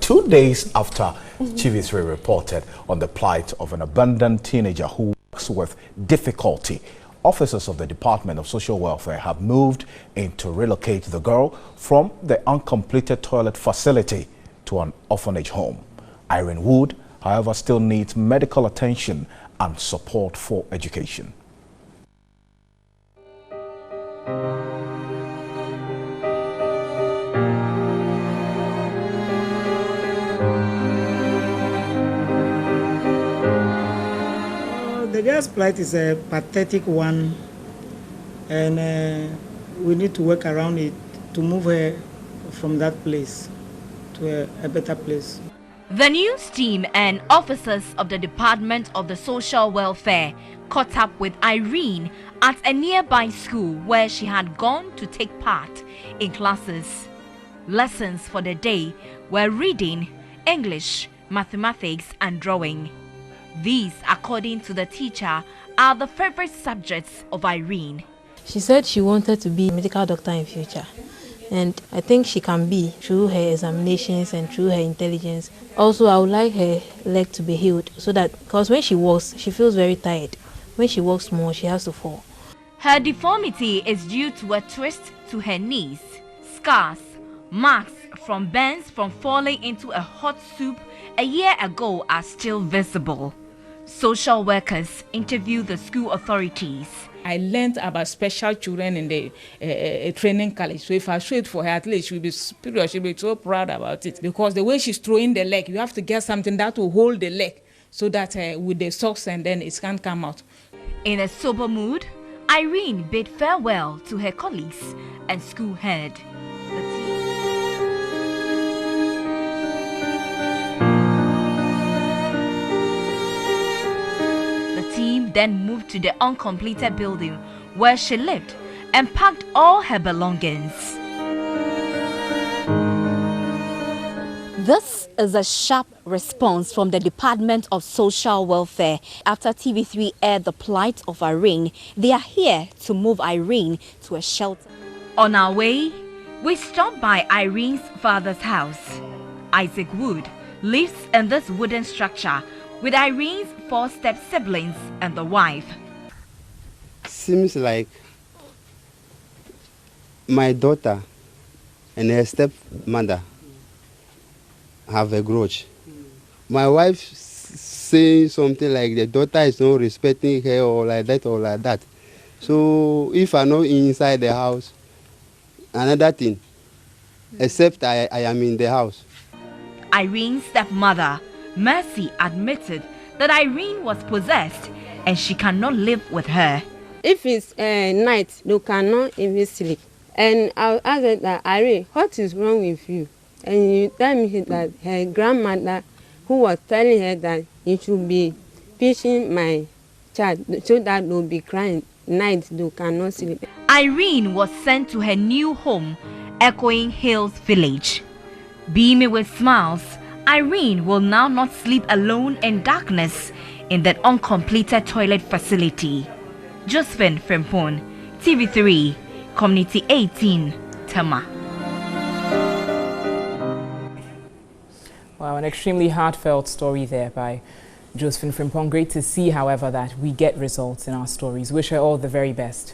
2 days after TV3 reported on the plight of an abandoned teenager who works with difficulty, officers of the Department of Social Welfare have moved in to relocate the girl from the uncompleted toilet facility to an orphanage home. Irene Wood, however, still needs medical attention and support for education. The girl's plight is a pathetic one, and we need to work around it to move her from that place to a better place. The news team and officers of the Department of the Social Welfare caught up with Irene at a nearby school where she had gone to take part in classes. Lessons for the day were reading, English, mathematics and drawing. These, according to the teacher, are the favorite subjects of Irene. She said she wanted to be a medical doctor in future. And I think she can be through her examinations and through her intelligence. Also, I would like her leg to be healed so that, because when she walks, she feels very tired. When she walks more, she has to fall. Her deformity is due to a twist to her knees. Scars, marks from burns from falling into a hot soup a year ago are still visible. Social workers interview the school authorities. I learned about special children in the training college. So if I show it for her, at least she'll be superior. She'll be so proud about it. Because the way she's throwing the leg, you have to get something that will hold the leg so that with the socks and then it can't come out. In a sober mood, Irene bid farewell to her colleagues and school head. The team then moved to the uncompleted building where she lived and packed all her belongings. This is a sharp response from the Department of Social Welfare. After TV3 aired the plight of Irene, they are here to move Irene to a shelter. On our way, we stopped by Irene's father's house. Isaac Wood lives in this wooden structure with Irene's 4-step siblings and the wife. Seems like my daughter and her stepmother have a grudge. My wife saying something like the daughter is not respecting her or like that or like that. So if I'm not inside the house, another thing, except I am in the house. Irene's stepmother, Mercy, admitted that Irene was possessed and she cannot live with her. If it's night, you cannot even sleep. And I'll ask her that, Irene, what is wrong with you? And you tell me that her grandmother, who was telling her that you should be teaching my child so that they'll be crying night, they cannot sleep. Irene was sent to her new home, Echoing Hills Village. Beaming with smiles, Irene will now not sleep alone in darkness in that uncompleted toilet facility. Josephine Frimpong, TV3, Community 18, Tama. Wow, an extremely heartfelt story there by Josephine Frimpong. Great to see, however, that we get results in our stories. Wish her all the very best.